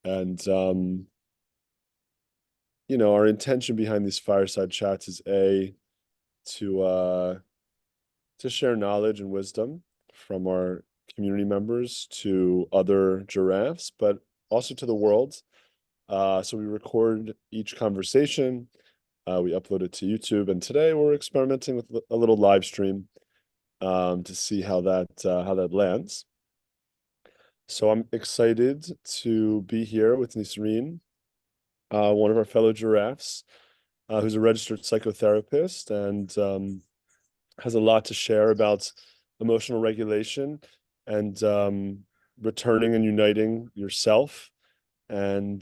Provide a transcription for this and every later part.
And our intention behind these fireside chats is to to share knowledge and wisdom from our community members to other giraffes, but also to the world. So we record each conversation, we upload it to YouTube, and today we're experimenting with a little live stream to see how that lands. So I'm excited to be here with Nisrine, one of our fellow giraffes, who's a registered psychotherapist and has a lot to share about emotional regulation and returning and uniting yourself. And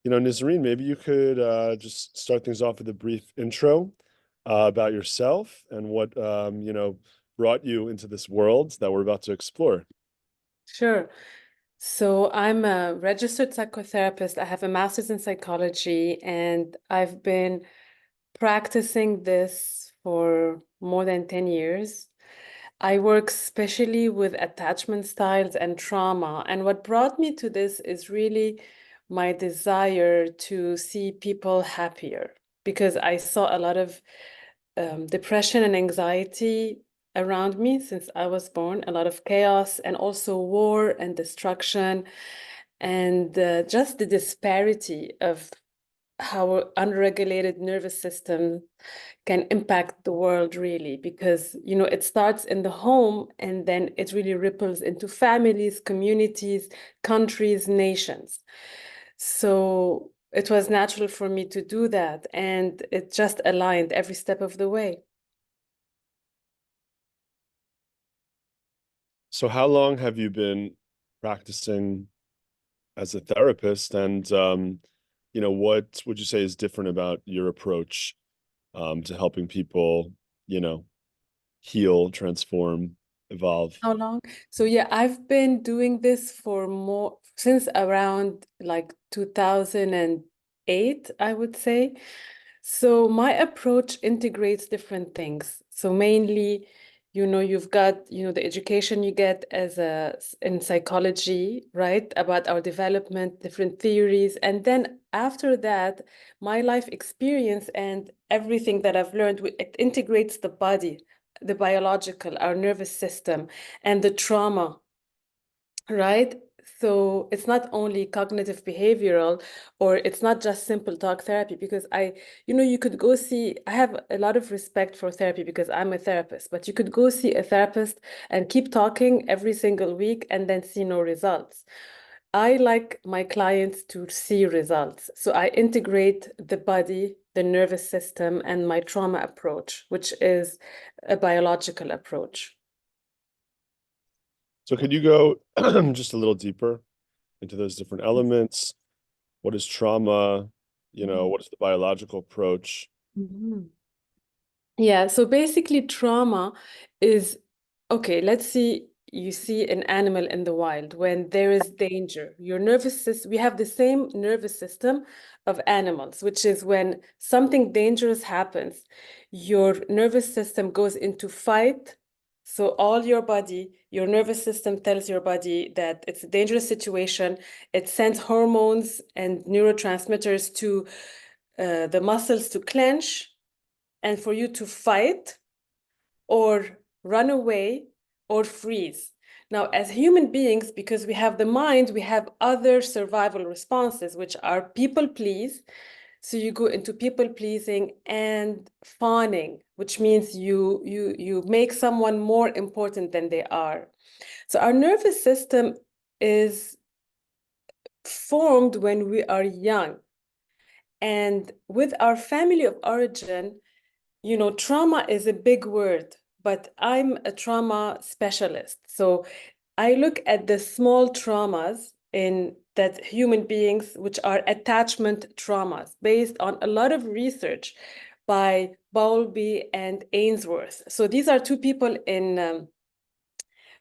Nisrine, maybe you could just start things off with a brief intro about yourself and what brought you into this world that we're about to explore. Sure. So I'm a registered psychotherapist. I have a master's in psychology, and I've been practicing this for more than 10 years. I work especially with attachment styles and trauma. And what brought me to this is really my desire to see people happier because I saw a lot of depression and anxiety around me since I was born, a lot of chaos and also war and destruction, and just the disparity of how unregulated nervous system can impact the world really, because it starts in the home and then it really ripples into families, communities, countries, nations. So it was natural for me to do that, and it just aligned every step of the way. So how long have you been practicing as a therapist? And what would you say is different about your approach to helping people, heal, transform, evolve? How long? So yeah, I've been doing this for more since around like 2008, I would say. So my approach integrates different things. So mainly, you've got, the education you get in psychology, right? About our development, different theories. And then after that, my life experience and everything that I've learned, it integrates the body, the biological, our nervous system, and the trauma, right? So it's not only cognitive behavioral, or it's not just simple talk therapy, because you could go see, I have a lot of respect for therapy because I'm a therapist, but you could go see a therapist and keep talking every single week and then see no results. I like my clients to see results. So I integrate the body, the nervous system, and my trauma approach, which is a biological approach. So could you go just a little deeper into those different elements? What is trauma? What is the biological approach? Mhm. Yeah, so basically, trauma is okay. Let's see, you see an animal in the wild when there is danger. Your nervous system, we have the same nervous system of animals, which is when something dangerous happens, your nervous system goes into fight. So, all your body, your nervous system tells your body that it's a dangerous situation. It sends hormones and neurotransmitters to the muscles to clench and for you to fight or run away or freeze. Now, as human beings, because we have the mind, we have other survival responses, which are people please. So you go into people pleasing and fawning, which means you make someone more important than they are. So our nervous system is formed when we are young. And with our family of origin, trauma is a big word, but I'm a trauma specialist. So I look at the small traumas in that human beings, which are attachment traumas, based on a lot of research by Bowlby and Ainsworth. So these are two people in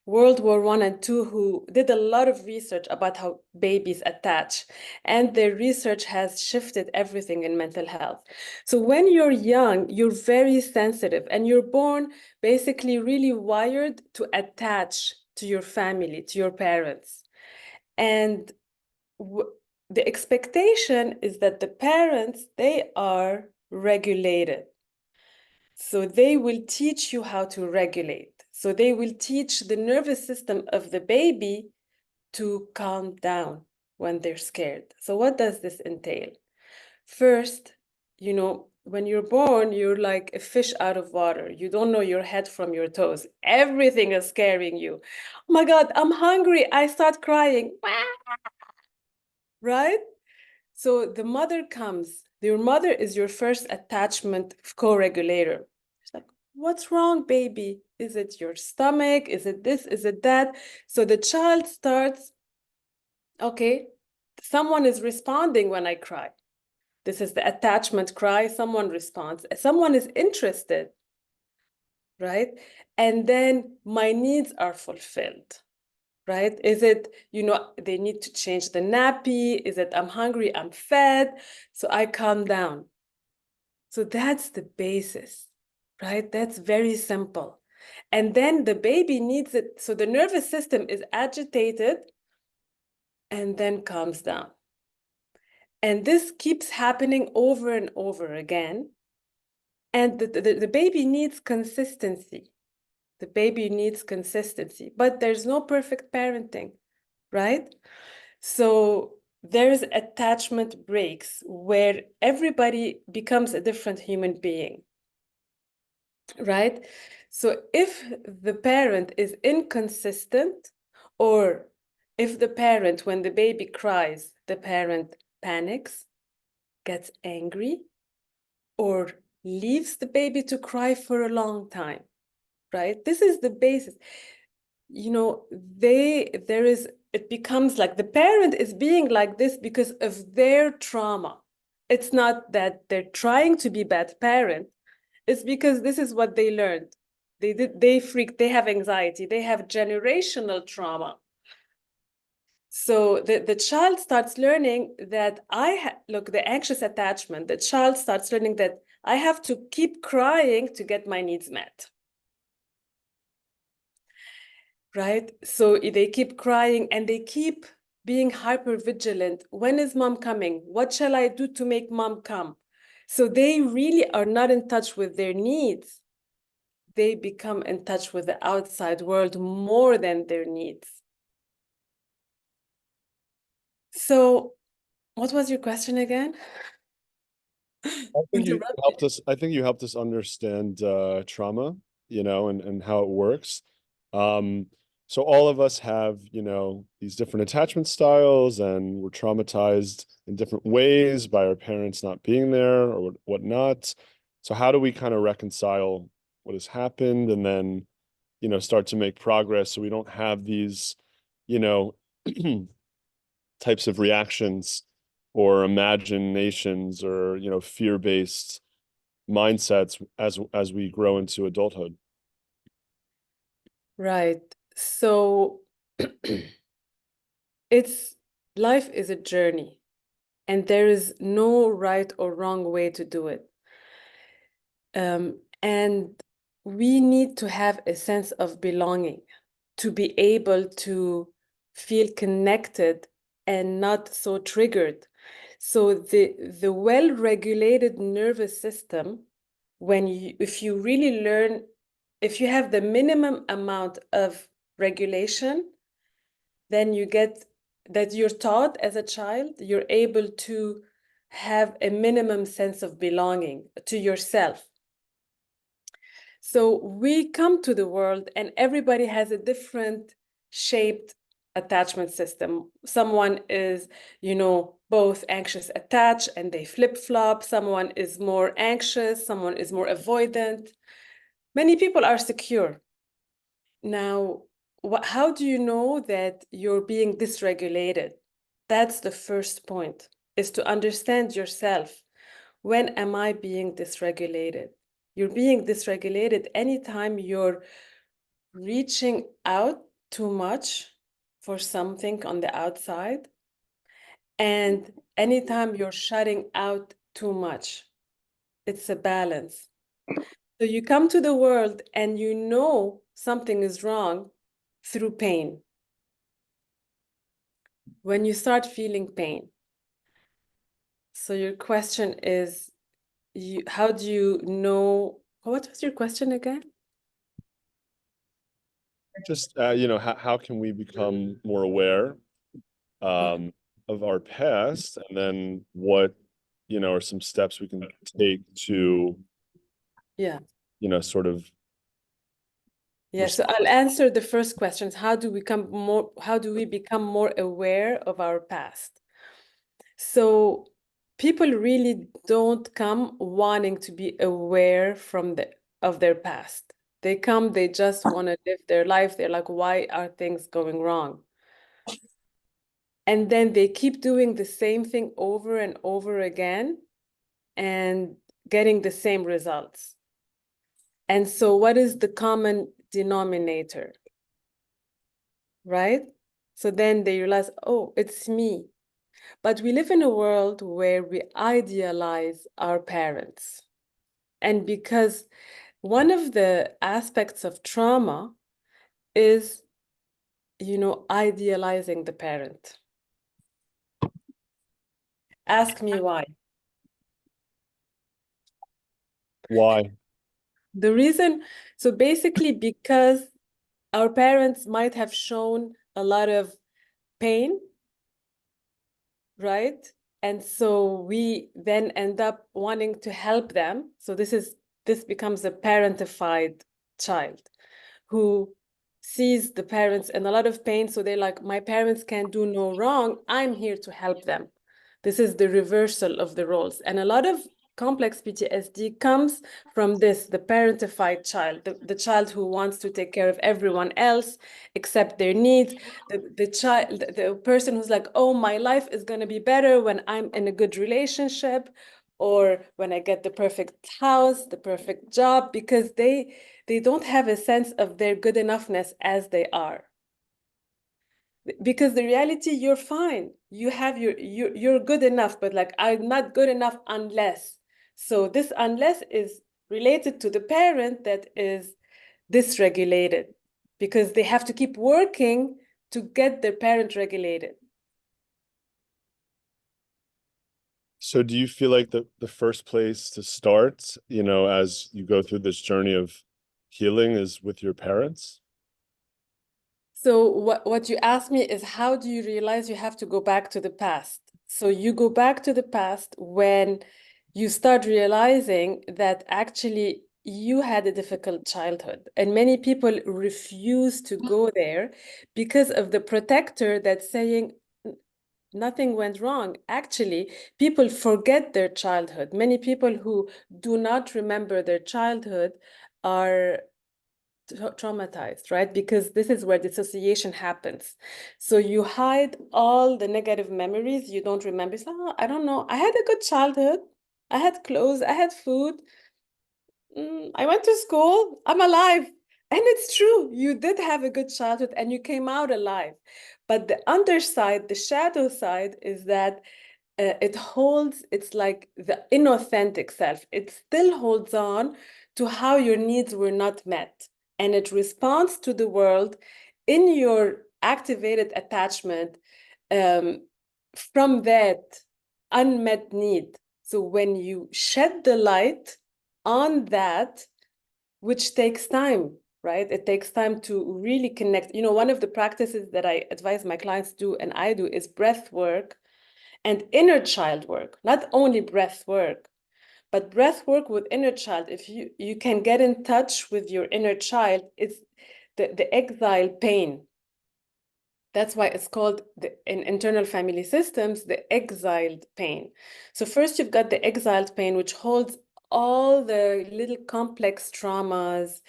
World War I and II who did a lot of research about how babies attach, and their research has shifted everything in mental health. So when you're young, you're very sensitive, and you're born basically really wired to attach to your family, to your parents. And the expectation is that the parents, they are regulated. So they will teach you how to regulate. So they will teach the nervous system of the baby to calm down when they're scared. So what does this entail? First, when you're born, you're like a fish out of water. You don't know your head from your toes. Everything is scaring you. Oh my God, I'm hungry. I start crying. Right? So the mother comes. Your mother is your first attachment co-regulator. She's like, what's wrong, baby? Is it your stomach? Is it this? Is it that? So the child starts, okay, someone is responding when I cry. This is the attachment cry. Someone responds. Someone is interested, right? And then my needs are fulfilled, right? Is it, they need to change the nappy? Is it I'm hungry, I'm fed, so I calm down. So that's the basis, right? That's very simple. And then the baby needs it. So the nervous system is agitated and then calms down. And this keeps happening over and over again. And the baby needs consistency. The baby needs consistency, but there's no perfect parenting, right? So there's attachment breaks where everybody becomes a different human being, right? So if the parent is inconsistent, or if the parent, when the baby cries, the parent panics, gets angry, or leaves the baby to cry for a long time, right? This is the basis. It becomes like the parent is being like this because of their trauma. It's not that they're trying to be bad parent. It's because this is what they learned. They have anxiety, they have generational trauma. So the child starts learning that the anxious attachment, the child starts learning that I have to keep crying to get my needs met. Right? So they keep crying and they keep being hyper vigilant. When is mom coming? What shall I do to make mom come? So they really are not in touch with their needs. They become in touch with the outside world more than their needs. So what was your question again? Interrupt. I think you helped us understand trauma, and how it works. Um, so all of us have, these different attachment styles, and we're traumatized in different ways by our parents not being there or whatnot. So how do we kind of reconcile what has happened, and then, start to make progress so we don't have these, you know, types of reactions or imaginations or, fear-based mindsets as we grow into adulthood? Right. So life is a journey, and there is no right or wrong way to do it. And we need to have a sense of belonging to be able to feel connected and not so triggered. So the well-regulated nervous system, if you really learn, if you have the minimum amount of regulation, then you get that you're taught as a child, you're able to have a minimum sense of belonging to yourself. So we come to the world and everybody has a different shaped attachment system. Someone is, both anxious attached and they flip-flop. Someone is more anxious, someone is more avoidant. Many people are secure. Now, how do you know that you're being dysregulated? That's the first point, is to understand yourself. When am I being dysregulated? You're being dysregulated anytime you're reaching out too much for something on the outside, and anytime you're shutting out too much. It's a balance. So you come to the world and you know something is wrong through pain. when you start feeling pain. So your question is, how do you know, what was your question again? Just how can we become more aware of our past, and then what are some steps we can take to Yeah. sort of Yeah, so I'll answer the first questions. How do we become more aware of our past? So people really don't come wanting to be aware of their past. They come, they just want to live their life. They're like, why are things going wrong? And then they keep doing the same thing over and over again and getting the same results. And so what is the common denominator? Right? So then they realize, oh, it's me. But we live in a world where we idealize our parents. And because one of the aspects of trauma is, idealizing the parent. Ask me why. why? The reason, so basically, because our parents might have shown a lot of pain, right? And so we then end up wanting to help them. So this becomes a parentified child who sees the parents in a lot of pain. So they're like, my parents can do no wrong. I'm here to help them. This is the reversal of the roles. And a lot of complex PTSD comes from this, the parentified child, the child who wants to take care of everyone else except their needs, the person who's like, oh, my life is going to be better when I'm in a good relationship or when I get the perfect house, the perfect job, because they don't have a sense of their good enoughness as they are. Because the reality, you're fine. You have you're good enough, but like, I'm not good enough unless. So this unless is related to the parent that is dysregulated because they have to keep working to get their parent regulated. So do you feel like the first place to start, as you go through this journey of healing, is with your parents? So what you asked me is, how do you realize you have to go back to the past? So you go back to the past when you start realizing that actually you had a difficult childhood. And many people refuse to go there because of the protector that's saying nothing went wrong. Actually, people forget their childhood. Many people who do not remember their childhood are traumatized, right? Because this is where dissociation happens. So you hide all the negative memories you don't remember. So, oh, I don't know. I had a good childhood. I had clothes. I had food. I went to school. I'm alive. And it's true. You did have a good childhood and you came out alive. But the underside, the shadow side, is that it's like the inauthentic self. It still holds on to how your needs were not met. And it responds to the world in your activated attachment um, from that unmet need. So when you shed the light on that, which takes time, right? It takes time to really connect. One of the practices that I advise my clients do and I do is breath work and inner child work, not only breath work, but breath work with inner child. If you can get in touch with your inner child, it's the exile pain. That's why it's called in internal family systems, the exiled pain. So first you've got the exiled pain, which holds all the little complex traumas.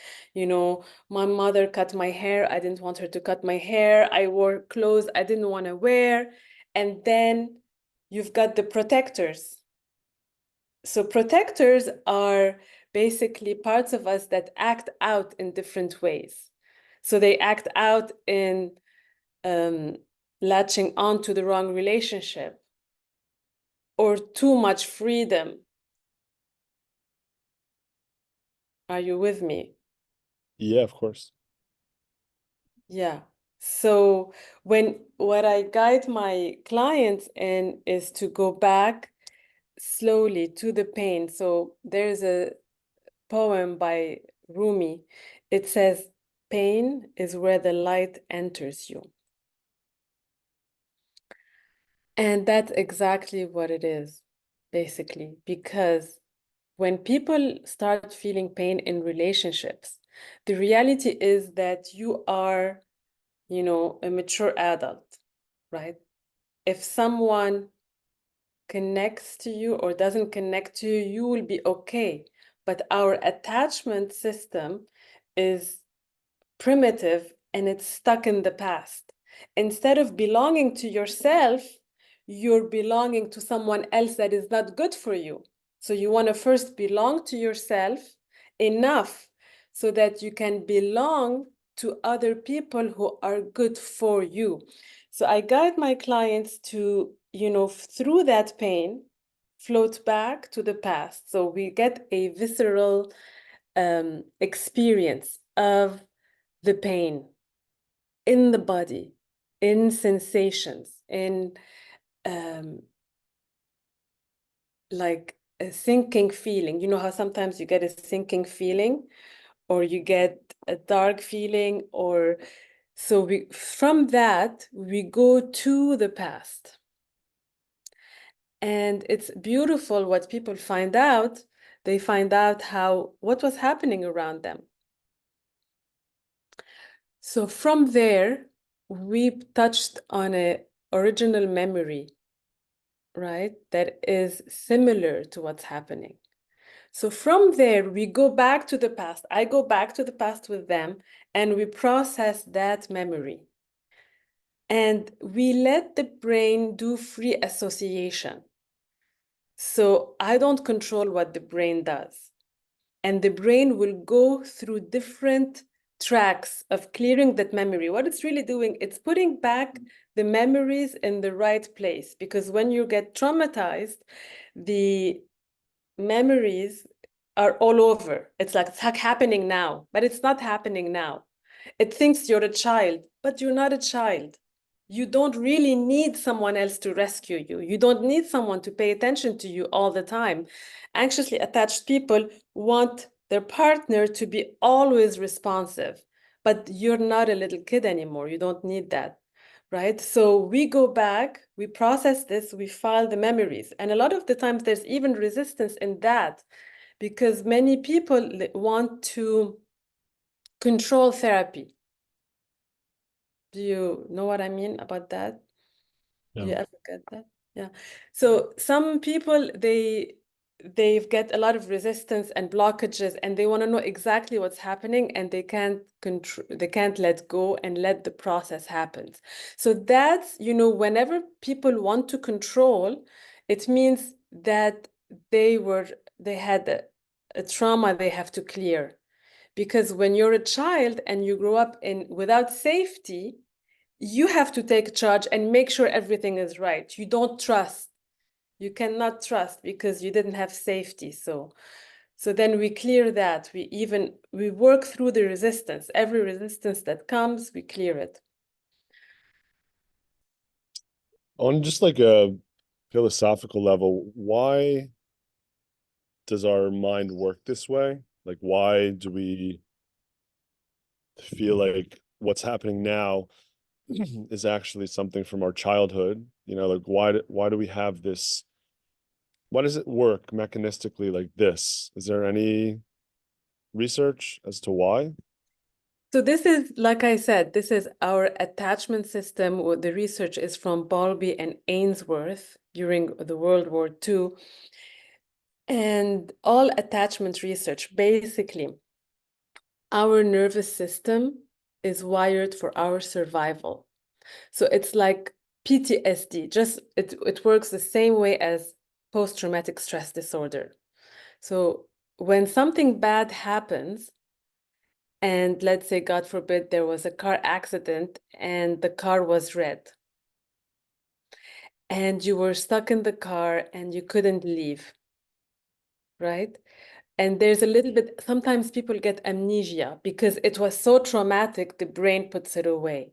My mother cut my hair. I didn't want her to cut my hair. I wore clothes I didn't want to wear. And then you've got the protectors. So protectors are basically parts of us that act out in different ways. So they act out in um, latching on to the wrong relationship or too much freedom. Are you with me? Yeah, of course. Yeah. So what I guide my clients in is to go back slowly to the pain. So there's a poem by Rumi. It says, pain is where the light enters you. And that's exactly what it is, basically, because when people start feeling pain in relationships, the reality is that you are, a mature adult, right? If someone connects to you or doesn't connect to you, you will be okay. But our attachment system is primitive and it's stuck in the past. Instead of belonging to yourself, you're belonging to someone else that is not good for you. So you want to first belong to yourself enough so that you can belong to other people who are good for you. So I guide my clients to, through that pain, float back to the past. So we get a visceral experience of the pain in the body, in sensations, in um, like a sinking feeling. You know how sometimes you get a sinking feeling or you get a dark feeling, or so from that we go to the past. And it's beautiful what people find out. They find out what was happening around them. So from there, we touched on a original memory, right? That is similar to what's happening. So from there, we go back to the past. I go back to the past with them and we process that memory. And we let the brain do free association. So I don't control what the brain does. And the brain will go through different tracks of clearing that memory. What it's really doing, it's putting back the memories in the right place. Because when you get traumatized, the memories are all over. It's like it's happening now, but it's not happening now. It thinks you're a child, but you're not a child. You don't really need someone else to rescue you. You don't need someone to pay attention to you all the time. Anxiously attached people want their partner to be always responsive, but you're not a little kid anymore. You don't need that, right? So we go back, we process this, we file the memories. And a lot of the times there's even resistance in that because many people want to control therapy. Do you know what I mean about that? Do you Yeah. ever get that? Yeah. So some people they've get a lot of resistance and blockages and they want to know exactly what's happening and they can't let go and let the process happen. So that's, whenever people want to control, it means that they had a trauma they have to clear. Because when you're a child and you grow up without safety, you have to take charge and make sure everything is right. You don't trust. You cannot trust because you didn't have safety. So then we clear that. We work through the resistance. Every resistance that comes, we clear it. On just like a philosophical level, why does our mind work this way? Like, why do we feel like what's happening now is actually something from our childhood? Like why do we have this? Why does it work mechanistically like this? Is there any research as to why? So this is, like I said, this is our attachment system. The research is from Bowlby and Ainsworth during the World War II. And all attachment research, basically, our nervous system is wired for our survival. So it's like PTSD, just it works the same way as post-traumatic stress disorder. So when something bad happens, and let's say, God forbid, there was a car accident and the car was red, and you were stuck in the car and you couldn't leave, right? And there's a little bit, sometimes people get amnesia because it was so traumatic, the brain puts it away.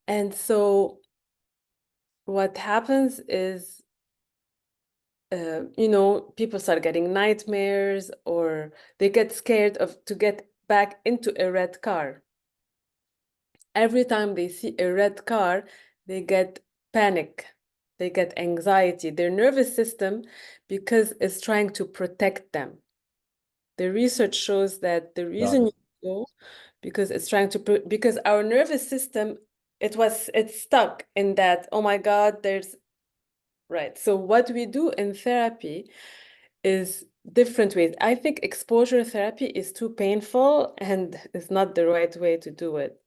And so what happens is, people start getting nightmares, or they get scared to get back into a red car. Every time they see a red car, they get panic, they get anxiety. Their nervous system, because it's trying to protect them. The research shows that the Got reason it. you go, because it's trying to, because our nervous system, it's stuck in that, oh my God, right. So what we do in therapy is different ways. I think exposure therapy is too painful and is not the right way to do it.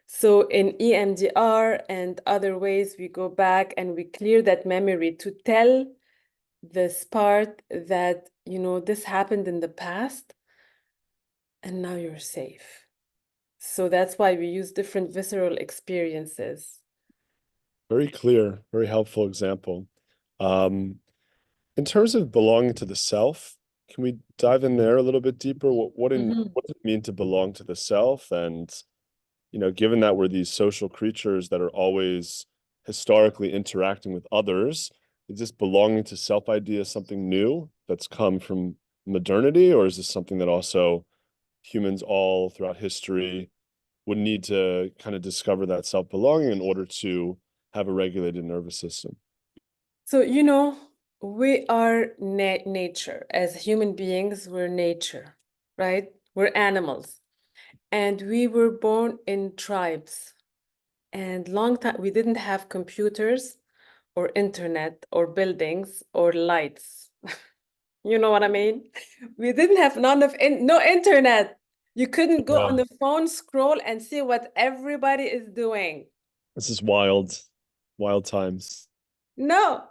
So in EMDR and other ways, we go back and we clear that memory to tell this part that, this happened in the past and now you're safe. So that's why we use different visceral experiences. Very clear, very helpful example. Um, in terms of belonging to the self, can we dive in there a little bit deeper? Mhm. What does it mean to belong to the self? And, given that we're these social creatures that are always historically interacting with others, is this belonging to self idea something new that's come from modernity, or is this something that also humans all throughout history would need to kind of discover that self belonging in order to have a regulated nervous system? So, we are nature. As human beings, we're nature, right? We're animals. And we were born in tribes. And long time we didn't have computers or internet or buildings or lights. You know what I mean? We didn't have no internet. You couldn't go on Yeah. the phone, scroll, and see what everybody is doing. This is wild, wild times. No,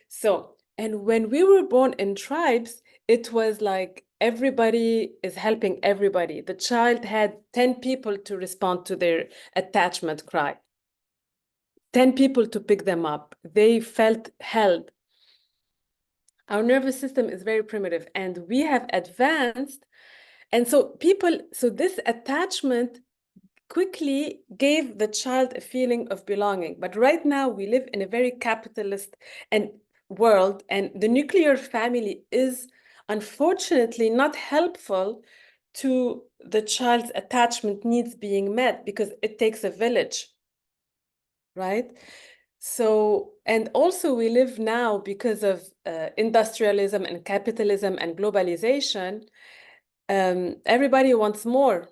so. And when we were born in tribes, it was like everybody is helping everybody. The child had 10 people to respond to their attachment cry, 10 people to pick them up. They felt held. Our nervous system is very primitive and we have advanced. And so this attachment quickly gave the child a feeling of belonging. But right now we live in a very capitalist and world, and the nuclear family is unfortunately not helpful to the child's attachment needs being met because it takes a village, right? So, and also we live now because of industrialism and capitalism and globalization. Everybody wants more.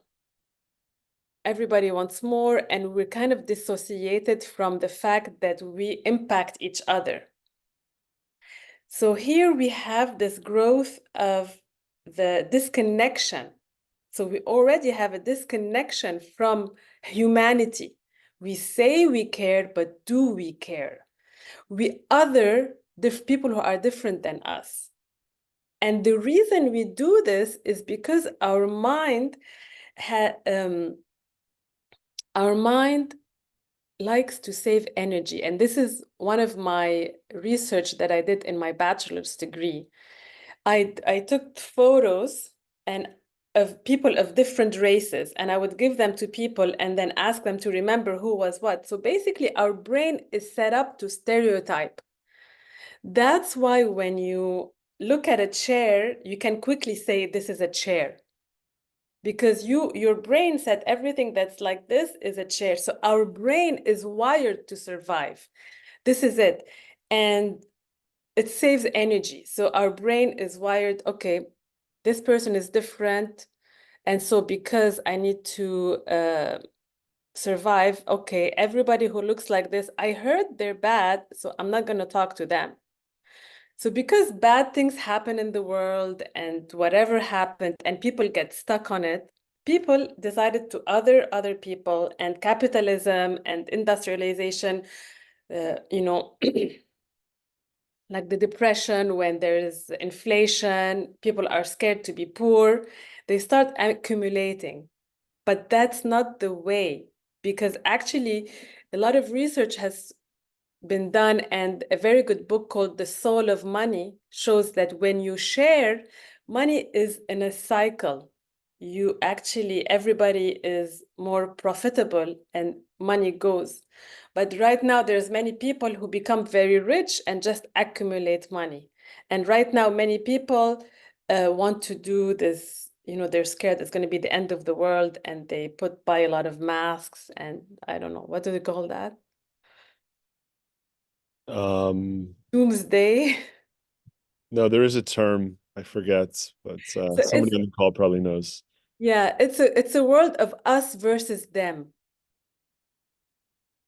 Everybody wants more, and we're kind of dissociated from the fact that we impact each other. So here we have this growth of the disconnection. So we already have a disconnection from humanity. We say we care, but do we care? We other people who are different than us. And the reason we do this is because our mind likes to save energy. And this is one of my research that I did in my bachelor's degree. I took photos and of people of different races, and I would give them to people and then ask them to remember who was what. So basically, our brain is set up to stereotype. That's why when you look at a chair, you can quickly say this is a chair because your brain said everything that's like this is a chair. So our brain is wired to survive. This is it. And it saves energy. So our brain is wired, okay, this person is different. And so because I need to survive, okay, everybody who looks like this, I heard they're bad, so I'm not going to talk to them. So because bad things happen in the world and whatever happened and people get stuck on it, people decided to other people, and capitalism and industrialization, you know, like the depression, when there is inflation, people are scared to be poor, they start accumulating. But that's not the way, because actually a lot of research has been done, and a very good book called The Soul of Money shows that when you share, money is in a cycle. Everybody is more profitable and money goes. But right now, there's many people who become very rich and just accumulate money. And right now, many people want to do this, they're scared it's going to be the end of the world, and they buy a lot of masks, and I don't know, what do they call that? Um, Doomsday. no, there is a term, I forget, but So somebody on the call probably knows. yeah, it's a world of us versus them.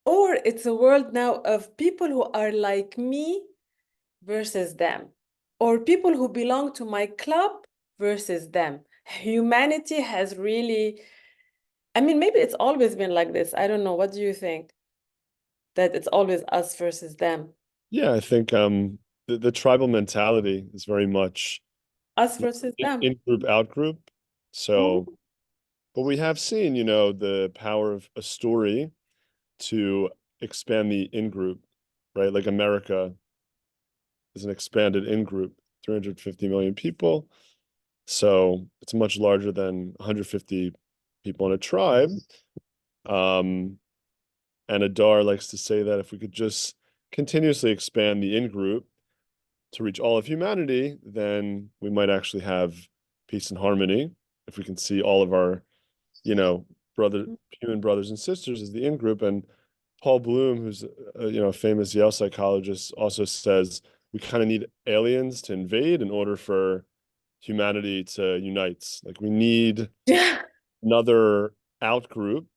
Or it's a world now of people who are like me versus them, or people who belong to my club versus them. Humanity has really, I mean, maybe it's always been like this. I don't know. What do you think? That it's always us versus them. Yeah, I think the tribal mentality is very much Us versus them. in group, out group. So, Mhm. but we have seen, the power of a story to expand the in group, right? Like America is an expanded in group, 350 million people. So it's much larger than 150 people in a tribe. Um, and Adar likes to say that if we could just continuously expand the in group to reach all of humanity, then we might actually have peace and harmony. If we can see all of our, you know, brother, human brothers and sisters as the in group. And Paul Bloom, who's a famous Yale psychologist, also says we kind of need aliens to invade in order for humanity to unite. Like we need Yeah. another out group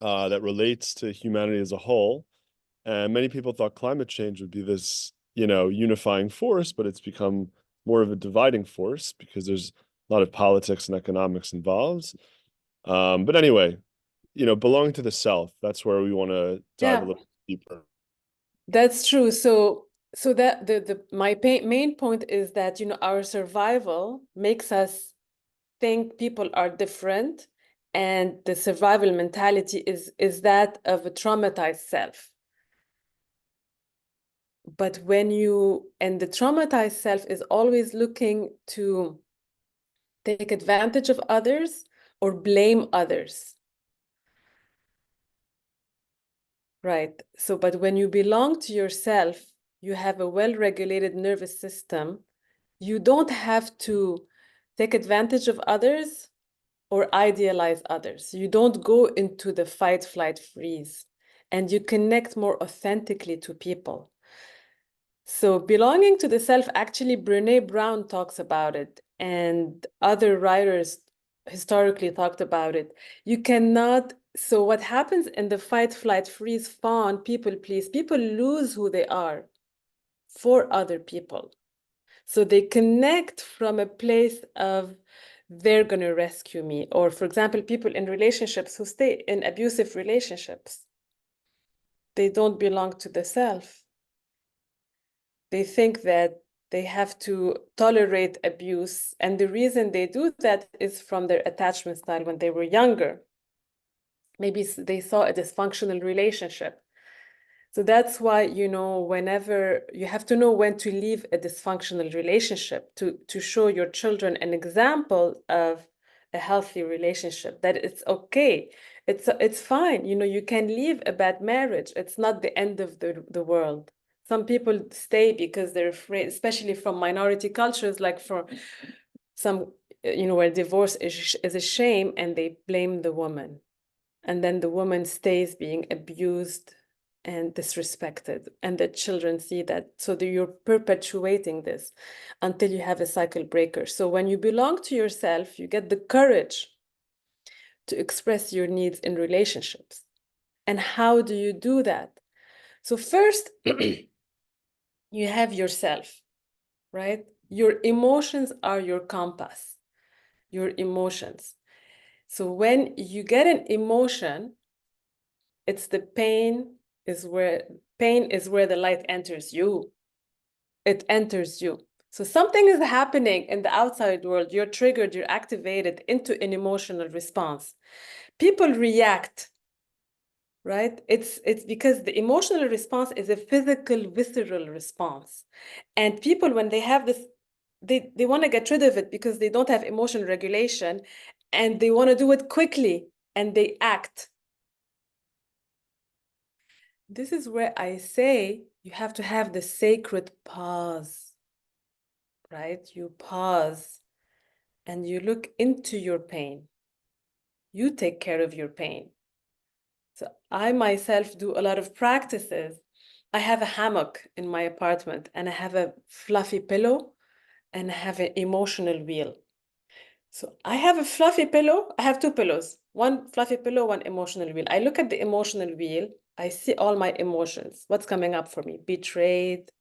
that relates to humanity as a whole. And many people thought climate change would be this, unifying force, but it's become more of a dividing force because there's a lot of politics and economics involved. But anyway, belonging to the South, that's where we want to dive a Yeah, little deeper. that's true. So that the main point is that, our survival makes us think people are different, and the survival mentality is that of a traumatized self. But and the traumatized self is always looking to take advantage of others or blame others, right? So, but when you belong to yourself, you have a well-regulated nervous system. You don't have to take advantage of others or idealize others. You don't go into the fight, flight, freeze, and you connect more authentically to people. So belonging to the self, actually, Brene Brown talks about it, and other writers historically talked about it. You cannot, so what happens in the fight, flight, freeze, fawn, people please, people lose who they are for other people. So they connect from a place of they're going to rescue me. Or, for example, people in relationships who stay in abusive relationships, they don't belong to the self. They think that they have to tolerate abuse. And the reason they do that is from their attachment style when they were younger. Maybe they saw a dysfunctional relationship. So that's why, whenever you have to know when to leave a dysfunctional relationship to show your children an example of a healthy relationship, that it's okay. It's fine. You can leave a bad marriage. It's not the end of the world. Some people stay because they're afraid, especially from minority cultures, like for some, where divorce is a shame, and they blame the woman. And then the woman stays being abused and disrespected, and the children see that. So you're perpetuating this until you have a cycle breaker. So when you belong to yourself, you get the courage to express your needs in relationships. And how do you do that? So first, you have yourself, right? Your emotions are your compass, your emotions. So when you get an emotion, it's the pain is where the light enters you. It enters you. So something is happening in the outside world. You're triggered, you're activated into an emotional response. People react, right? It's because the emotional response is a physical, visceral response. And people, when they have this, they want to get rid of it because they don't have emotional regulation, and they want to do it quickly, and they act. this is where I say you have to have the sacred pause, right? You pause and you look into your pain. You take care of your pain. So I myself do a lot of practices. I have a hammock in my apartment and I have a fluffy pillow and I have an emotional wheel. So I have a fluffy pillow. I have two pillows, one fluffy pillow, one emotional wheel. I look at the emotional wheel. I see all my emotions. What's coming up for me? Betrayed,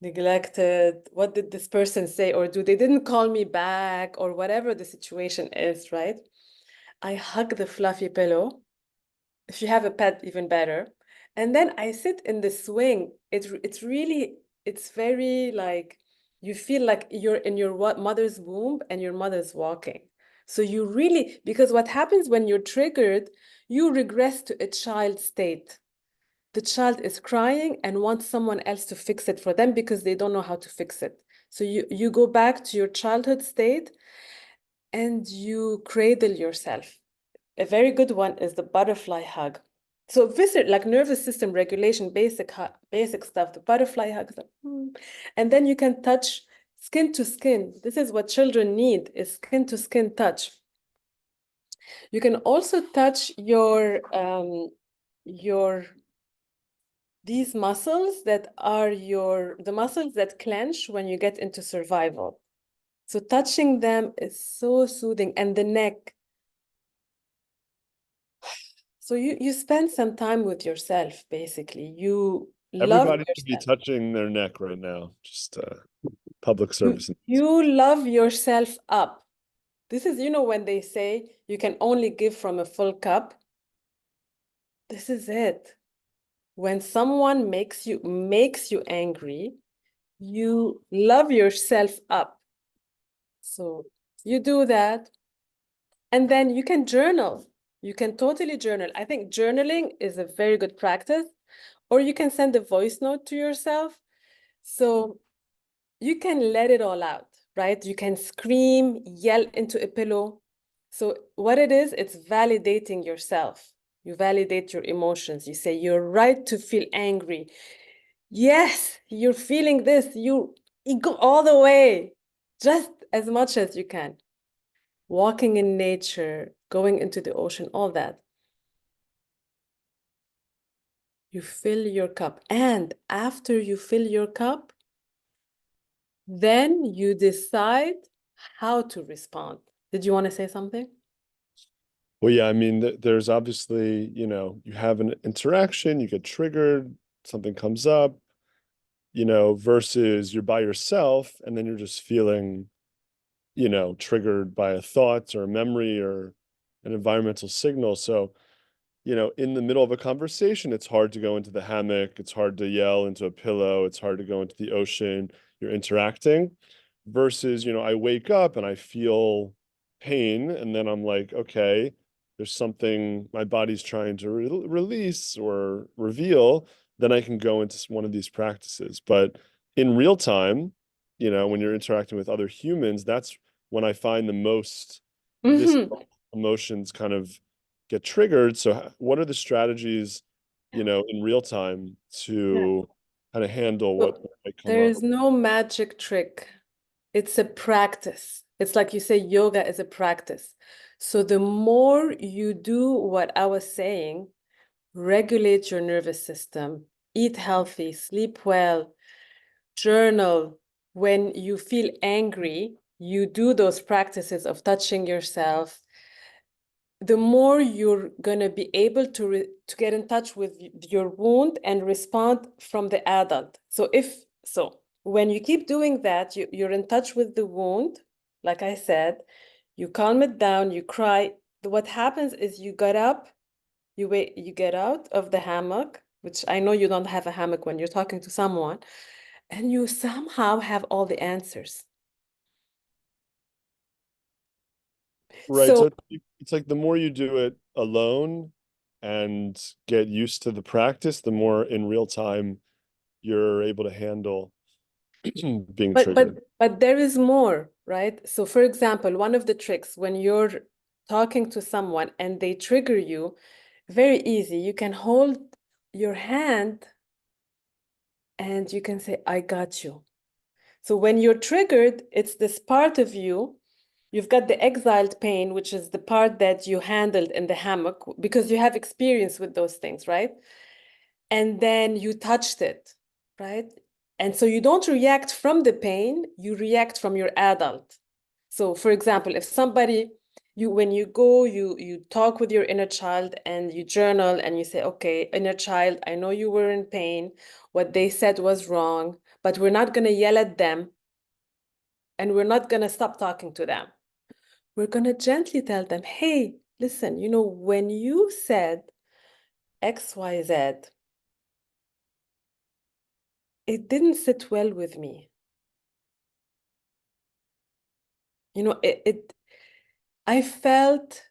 neglected. What did this person say or do? They didn't call me back or whatever the situation is, right? I hug the fluffy pillow. If you have a pet, even better. And then I sit in the swing. It's really, it's very like you feel like you're in your mother's womb and your mother's walking. So you really, because what happens when you're triggered, you regress to a child state. The child is crying and wants someone else to fix it for them because they don't know how to fix it. So you go back to your childhood state and you cradle yourself. A very good one is the butterfly hug. So like nervous system regulation, basic stuff, the butterfly hug, and then you can touch skin to skin. This is what children need, is skin to skin touch. You can also touch your these muscles that are the muscles that clench when you get into survival. So touching them is so soothing, and the neck. So you spend some time with yourself, basically. You love Everybody should be yourself. touching their neck right now. Just public You, service. you love yourself up. This is, when they say you can only give from a full cup, this is it. When someone makes you angry, you love yourself up. So you do that, and then you can journal. You can totally journal. I think journaling is a very good practice, or you can send a voice note to yourself. So you can let it all out, right? You can scream, yell into a pillow. So what it is, it's validating yourself. You validate your emotions. You say, you're right to feel angry. Yes, you're feeling this. You go all the way, just as much as you can. Walking in nature, going into the ocean, all that. You fill your cup. And after you fill your cup, then you decide how to respond. Did you want to say something? Well, yeah, I mean, there's obviously, you have an interaction, you get triggered, something comes up, versus you're by yourself and then you're just feeling, triggered by a thought or a memory or an environmental signal. So, in the middle of a conversation, it's hard to go into the hammock, it's hard to yell into a pillow, it's hard to go into the ocean, you're interacting versus, I wake up and I feel pain and then I'm like, okay, there's something my body's trying to release or reveal, then I can go into one of these practices. But in real time, when you're interacting with other humans, that's when I find the most Mm-hmm. visceral emotions kind of get triggered. So what are the strategies, in real time Yeah. to kind of handle what So might come there up? is no magic trick. It's a practice. It's like you say, yoga is a practice. So the more you do what I was saying, regulate your nervous system, eat healthy, sleep well, journal. When you feel angry, you do those practices of touching yourself. The more you're gonna be able to get in touch with your wound and respond from the adult. So when you keep doing that, you're in touch with the wound, like I said, you calm it down, you cry. What happens is you get up, you get out of the hammock, which I know you don't have a hammock when you're talking to someone, and you somehow have all the answers. Right. So So it's like the more you do it alone and get used to the practice, the more in real time you're able to handle being But triggered. but but there is more, right? So for example, one of the tricks when you're talking to someone and they trigger you, very easy. You can hold your hand and you can say, I got you. So when you're triggered, it's this part of you. You've got the exiled pain, which is the part that you handled in the hammock because you have experience with those things, right? And then you touched it, right? And so you don't react from the pain, you react from your adult. So for example, if somebody, when you go, you talk with your inner child and you journal and you say, okay, inner child, I know you were in pain. What they said was wrong, but we're not going to yell at them and we're not going to stop talking to them. We're going to gently tell them, hey, listen, when you said XYZ, it didn't sit well with me. It I felt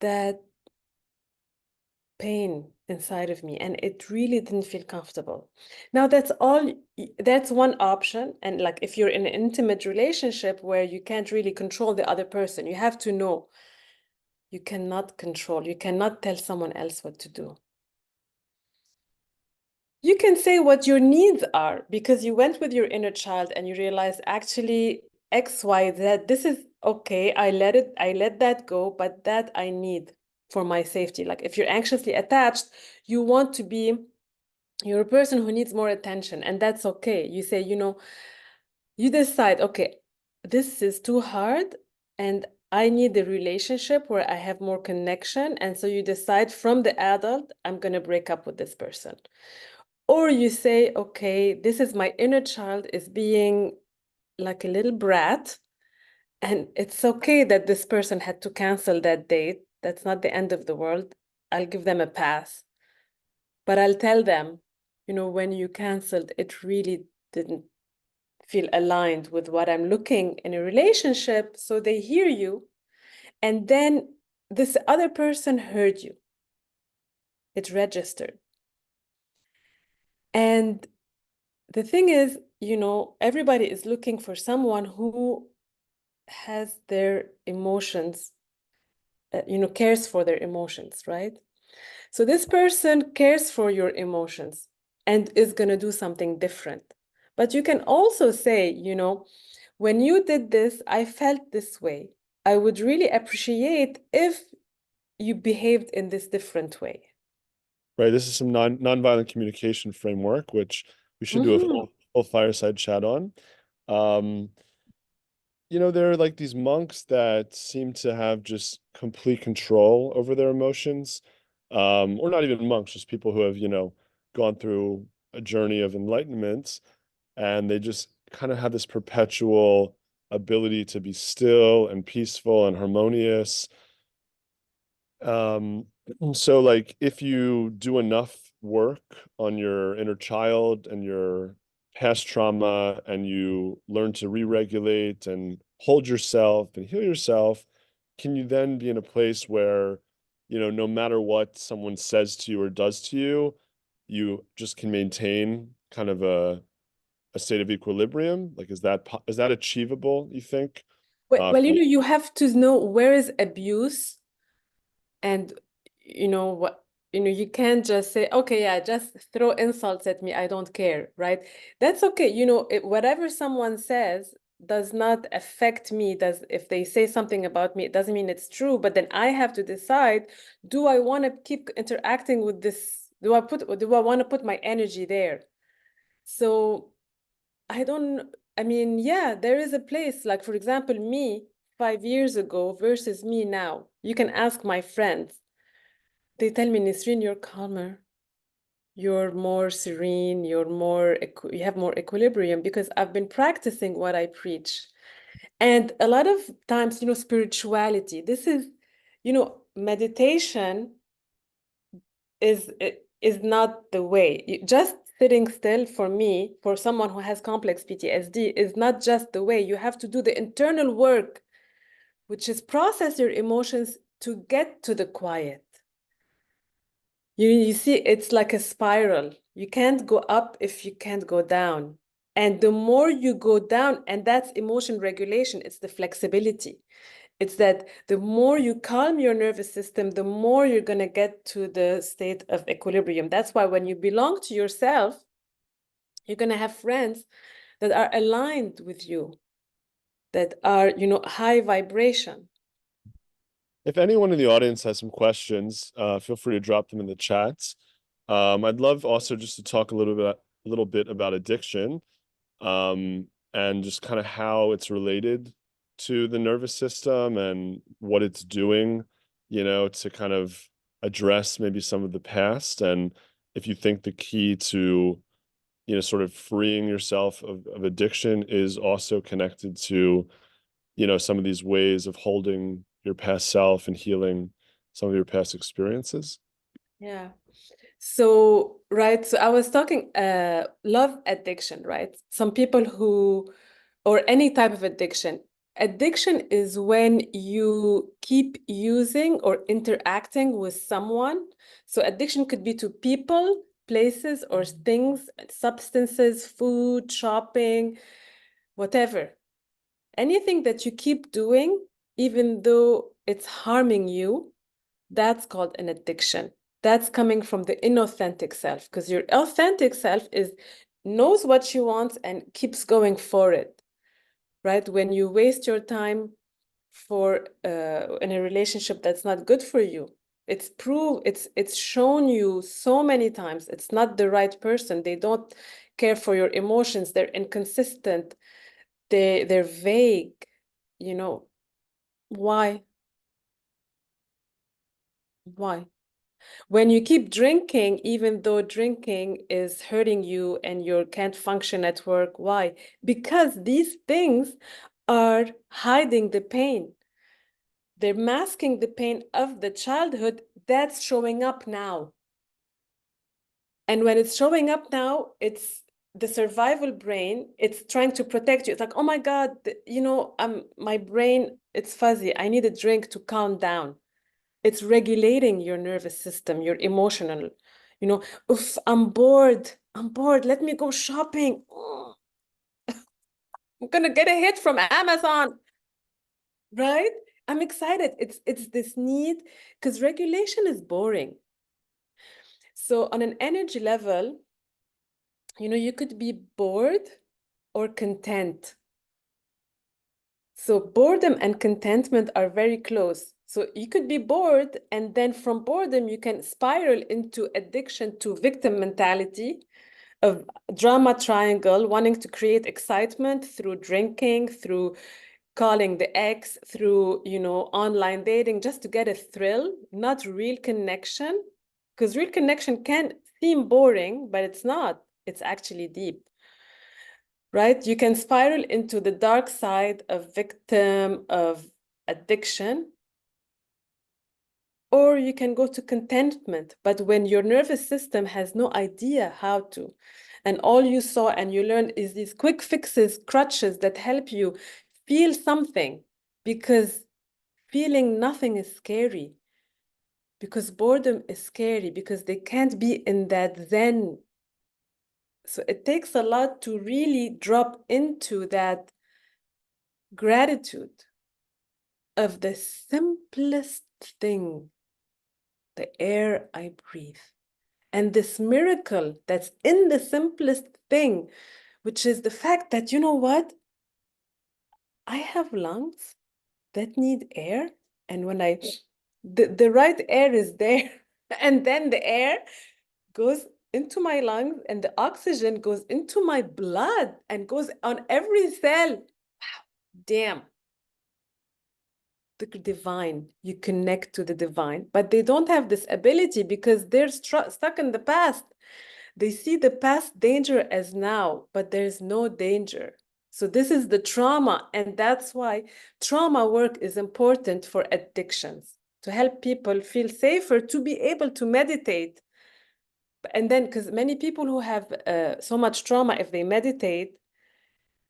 that pain inside of me and it really didn't feel comfortable. Now that's one option. And like if you're in an intimate relationship where you can't really control the other person, you have to know you cannot tell someone else what to do. You can say what your needs are because you went with your inner child and you realize actually X, Y, Z, this is okay. I let that go, but that I need for my safety. Like if you're anxiously attached, you're a person who needs more attention, and that's okay. You say, you decide, okay, this is too hard and I need a relationship where I have more connection. And so you decide from the adult, I'm going to break up with this person. Or you say, okay, this is my inner child is being like a little brat, and it's okay that this person had to cancel that date. That's not the end of the world. I'll give them a pass. But I'll tell them, when you canceled, it really didn't feel aligned with what I'm looking in a relationship. So they hear you. And then this other person heard you. It registered. And the thing is, everybody is looking for someone who has their emotions, cares for their emotions, right? So this person cares for your emotions and is going to do something different. But you can also say, when you did this, I felt this way. I would really appreciate if you behaved in this different way. Right. This is some nonviolent communication framework, which we should do a Mhm. full fireside chat on. Um, there are like these monks that seem to have just complete control over their emotions. Or not even monks, just people who have, gone through a journey of enlightenment, and they just kind of have this perpetual ability to be still and peaceful and harmonious. Um, so like if you do enough work on your inner child and your past trauma and you learn to re-regulate and hold yourself and heal yourself, can you then be in a place where, no matter what someone says to you or does to you, you just can maintain kind of a state of equilibrium? Like, is that achievable, you think? Well, For you have to know where is abuse and what you can't just say, okay, yeah, just throw insults at me, I don't care, right? That's okay. Whatever someone says does not affect me. Does If they say something about me, it doesn't mean it's true, but then I have to decide, do I want to keep interacting with this? Do I want to put my energy there? So I mean, yeah, there is a place, like for example, me 5 years ago versus me now. You can ask my friends. They tell me, Nisrine, you're calmer, you're more serene, you have more equilibrium because I've been practicing what I preach. And a lot of times, spirituality, meditation is not the way. Just sitting still for me, for someone who has complex PTSD, is not just the way. You have to do the internal work, which is process your emotions to get to the quiet. You see, it's like a spiral. You can't go up if you can't go down. And the more you go down, and that's emotion regulation, it's the flexibility. It's that the more you calm your nervous system, the more you're going to get to the state of equilibrium. That's why when you belong to yourself, you're going to have friends that are aligned with you, that are, high vibration. If anyone in the audience has some questions, feel free to drop them in the chats. I'd love also just to talk a little bit about addiction, and just kind of how it's related to the nervous system and what it's doing, to kind of address maybe some of the past. And if you think the key to, sort of freeing yourself of addiction is also connected to, some of these ways of holding your past self and healing some of your past experiences. Yeah. So, right, so I was talking love addiction, right? Some people who, or any type of addiction. Addiction is when you keep using or interacting with someone. So addiction could be to people, places, or things, substances, food, shopping, whatever. Anything that you keep doing, even though it's harming you, that's called an addiction. That's coming from the inauthentic self, because your authentic self is knows what she wants and keeps going for it, right? When you waste your time for in a relationship that's not good for you, it's shown you so many times it's not the right person. They don't care for your emotions. They're inconsistent. They're vague. You know why? Why? When you keep drinking, even though drinking is hurting you and you can't function at work, why? Because these things are hiding the pain. They're masking the pain of the childhood that's showing up now. And when it's showing up now, it's the survival brain, it's trying to protect you. It's like, oh my God, my brain, it's fuzzy. I need a drink to calm down. It's regulating your nervous system, your emotional, oof, I'm bored. I'm bored. Let me go shopping. Oh, I'm gonna get a hit from Amazon, right? I'm excited. It's this need because regulation is boring. So on an energy level, you could be bored or content. So boredom and contentment are very close. So you could be bored, and then from boredom, you can spiral into addiction to victim mentality of drama triangle, wanting to create excitement through drinking, through calling the ex, through, online dating, just to get a thrill, not real connection. Because real connection can seem boring, but it's not. It's actually deep, right? You can spiral into the dark side of victim of addiction, or you can go to contentment. But when your nervous system has no idea how to, and all you saw and you learned is these quick fixes, crutches that help you feel something, because feeling nothing is scary, because boredom is scary, because they can't be in that zen. So it takes a lot to really drop into that gratitude of the simplest thing, the air I breathe. And this miracle that's in the simplest thing, which is the fact that, you know what? I have lungs that need air. And when the right air is there, and then the air goes into my lungs and the oxygen goes into my blood and goes on every cell. Damn. The divine, you connect to the divine, but they don't have this ability because they're stuck in the past. They see the past danger as now, but there's no danger. So this is the trauma, and that's why trauma work is important for addictions, to help people feel safer, to be able to meditate. And then, because many people who have so much trauma, if they meditate,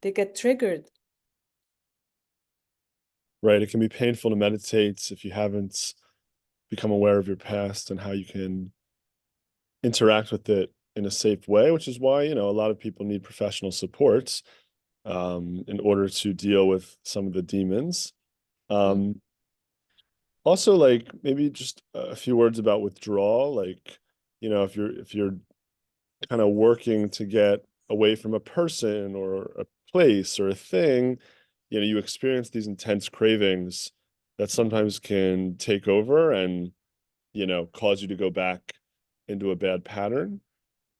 they get triggered. Right. It can be painful to meditate if you haven't become aware of your past and how you can interact with it in a safe way, which is why, a lot of people need professional support, in order to deal with some of the demons. Also, like maybe just a few words about withdrawal. Like, if you're kind of working to get away from a person or a place or a thing, you experience these intense cravings that sometimes can take over and, cause you to go back into a bad pattern.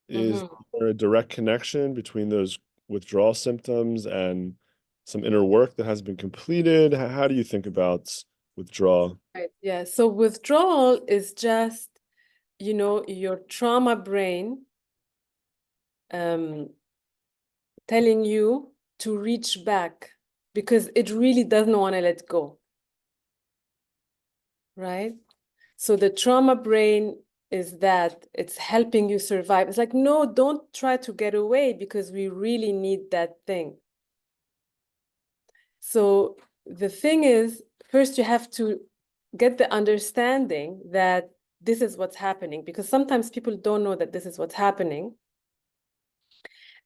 Is Mm-hmm. there a direct connection between those withdrawal symptoms and some inner work that hasn't been completed? How do you think about withdrawal? Right. Yeah. So withdrawal is just, your trauma brain um, telling you to reach back because it really doesn't want to let go, right? So the trauma brain is that it's helping you survive. It's like, no, don't try to get away because we really need that thing. So the thing is, first you have to get the understanding that this is what's happening, because sometimes people don't know that this is what's happening.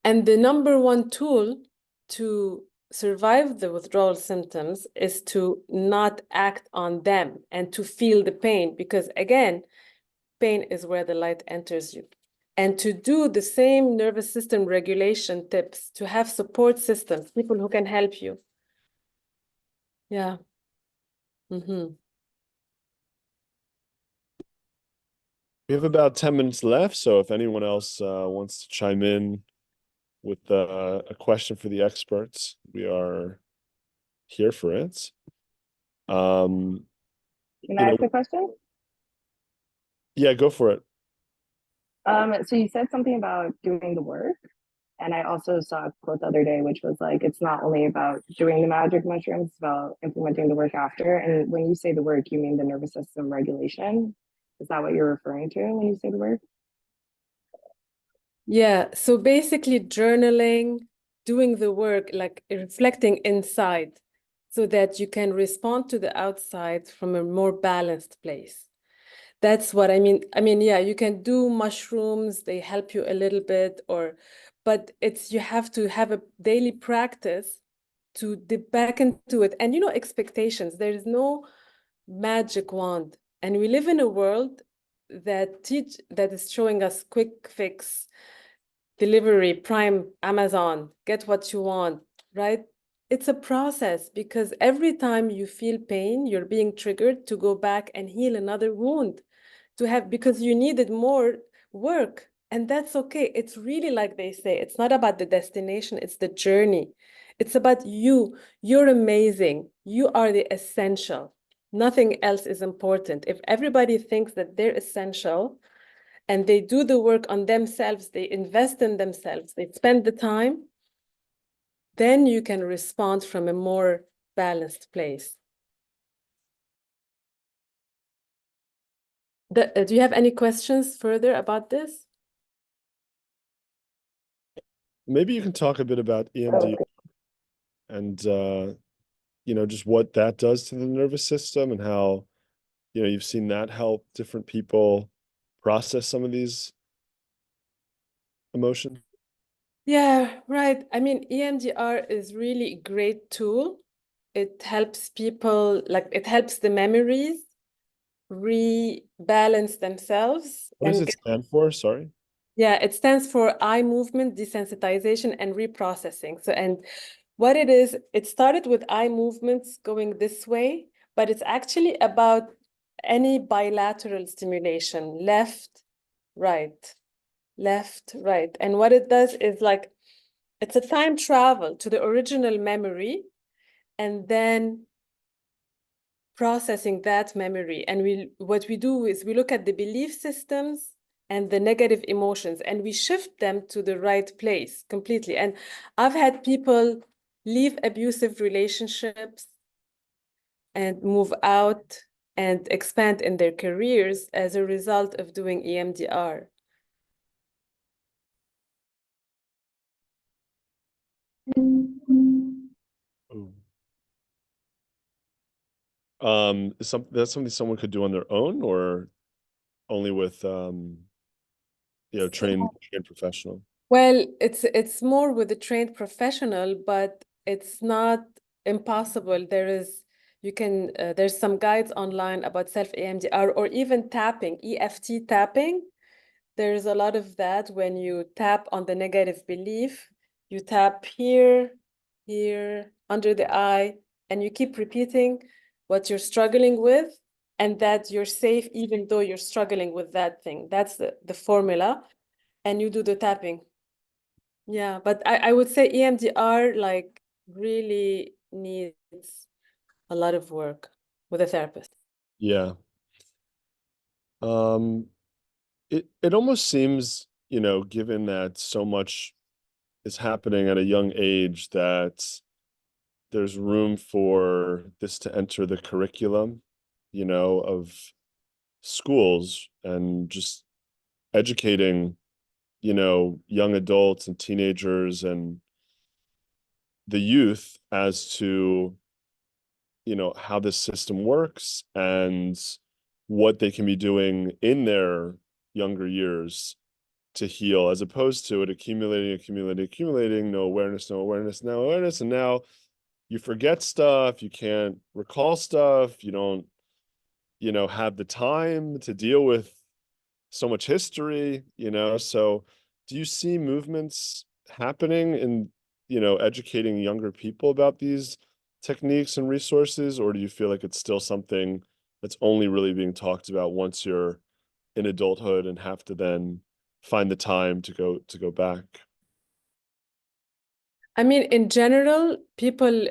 And the number one tool to survive the withdrawal symptoms is to not act on them and to feel the pain, because again, pain is where the light enters you. And to do the same nervous system regulation tips, to have support systems, people who can help you. Yeah. Mm-hmm. We have about 10 minutes left, so if anyone else wants to chime in with a question for the experts, we are here for it. Um, Can you I know, ask a question? yeah, go for it. So you said something about doing the work, and I also saw a quote the other day, which was like, it's not only about doing the magic mushrooms, it's about implementing the work after. And when you say the work, you mean the nervous system regulation? Is that what you're referring to when you say the work? Yeah, so basically journaling, doing the work, like reflecting inside so that you can respond to the outside from a more balanced place. That's what I mean. I mean, yeah, you can do mushrooms, they help you a little bit, but you have to have a daily practice to dip back into it. And expectations, there is no magic wand. And we live in a world that is showing us quick fix, delivery, Prime, Amazon, get what you want, right? It's a process because every time you feel pain, you're being triggered to go back and heal another wound because you needed more work. And that's okay. It's really like they say, it's not about the destination, it's the journey. It's about you. You're amazing. You are the essential. Nothing else is important. If everybody thinks that they're essential, and they do the work on themselves, they invest in themselves, they spend the time, then you can respond from a more balanced place. Do you have any questions further about this? Maybe you can talk a bit about EMDR and just what that does to the nervous system and how, you've seen that help different people process some of these emotions. Yeah, right. I mean, EMDR is really a great tool. It helps people, like it helps the memories rebalance themselves What does and it stand for? Sorry. yeah, it stands for eye movement desensitization and reprocessing. So, and what it is, it started with eye movements going this way, but it's actually about any bilateral stimulation, right, left, right. And what it does is like, it's a time travel to the original memory and then processing that memory. And what we do is we look at the belief systems and the negative emotions and we shift them to the right place completely. And I've had people leave abusive relationships and move out and expand in their careers as a result of doing EMDR. Ooh. That's something someone could do on their own or only with trained professional. Well, it's more with a trained professional, but it's not impossible. You can, there's some guides online about self-EMDR or even tapping, EFT tapping. There's a lot of that when you tap on the negative belief. You tap here, here, under the eye, and you keep repeating what you're struggling with and that you're safe even though you're struggling with that thing. That's the formula. And you do the tapping. Yeah, but I would say EMDR like really needs a lot of work with a therapist. Yeah. It almost seems, you know, given that so much is happening at a young age, that there's room for this to enter the curriculum, you know, of schools and just educating, you know, young adults and teenagers and the youth as to, you know, how this system works and what they can be doing in their younger years to heal, as opposed to it accumulating, no awareness, no awareness, no awareness. And now you forget stuff, you can't recall stuff, you don't, you know, have the time to deal with so much history, you know. So do you see movements happening in, you know, educating younger people about these techniques and resources, or do you feel like it's still something that's only really being talked about once you're in adulthood and have to then find the time to go back? I mean, in general, people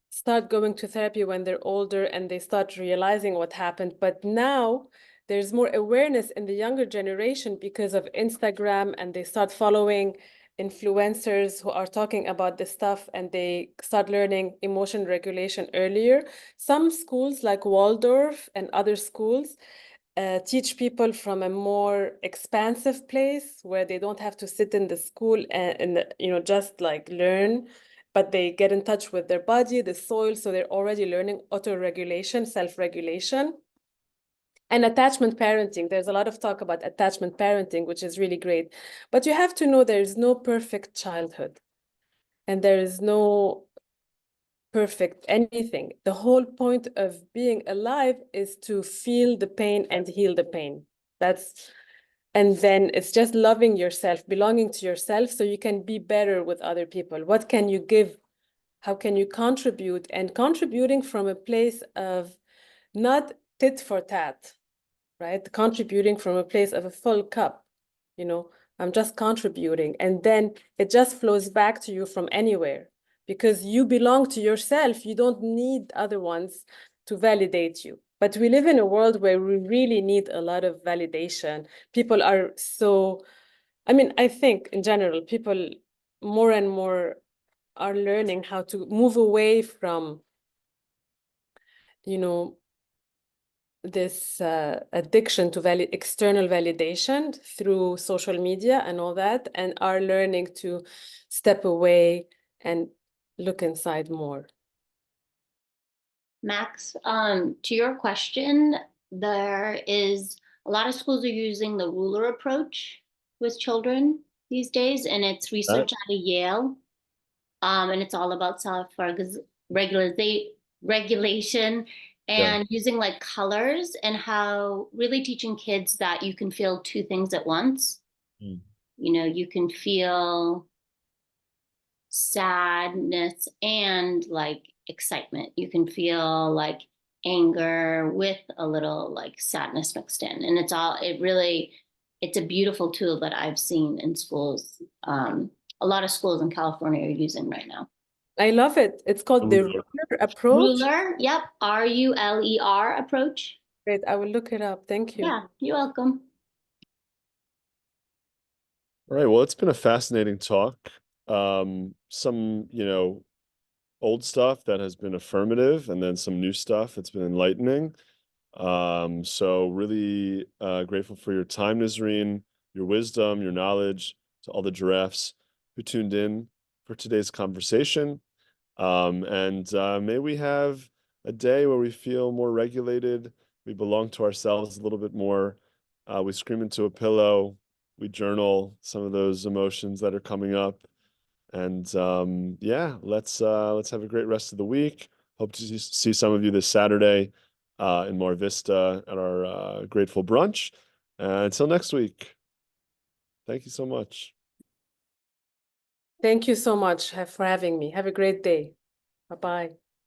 start going to therapy when they're older and they start realizing what happened. But now there's more awareness in the younger generation because of Instagram, and they start following influencers who are talking about this stuff and they start learning emotion regulation earlier. Some schools like Waldorf and other schools teach people from a more expansive place where they don't have to sit in the school and you know just like learn, but they get in touch with their body, the soil, so they're already learning auto-regulation, self-regulation. And attachment parenting, there's a lot of talk about attachment parenting, which is really great, but you have to know there is no perfect childhood and there is no perfect anything. The whole point of being alive is to feel the pain and heal the pain. That's, and then it's just loving yourself, belonging to yourself so you can be better with other people. What can you give? How can you contribute? And contributing from a place of not tit for tat, right? Contributing from a place of a full cup, you know, I'm just contributing. And then it just flows back to you from anywhere because you belong to yourself. You don't need other ones to validate you. But we live in a world where we really need a lot of validation. People are so, I mean, I think in general, people more and more are learning how to move away from, you know, this addiction to external validation through social media and all that, and are learning to step away and look inside more. Max, to your question, there is a lot of schools are using the ruler approach with children these days, and it's research out of Yale. And it's all about regulation and using like colors and how really teaching kids that you can feel two things at once. Mm. You know, you can feel sadness and like excitement. You can feel like anger with a little like sadness mixed in. And it's a beautiful tool that I've seen in schools. A lot of schools in California are using right now. I love it. It's called the ruler approach. Ruler, yep, RULER approach. Great, I will look it up. Thank you. Yeah, you're welcome. All right, well, it's been a fascinating talk. Some, you know, old stuff that has been affirmative, and then some new stuff that's been enlightening. So really grateful for your time, Nisrine, your wisdom, your knowledge, to all the giraffes who tuned in for today's conversation. And may we have a day where we feel more regulated, we belong to ourselves a little bit more, we scream into a pillow, we journal some of those emotions that are coming up. And yeah, let's have a great rest of the week. Hope to see some of you this Saturday in Mar Vista at our Grateful Brunch. Until next week, thank you so much. Thank you so much for having me. Have a great day. Bye-bye.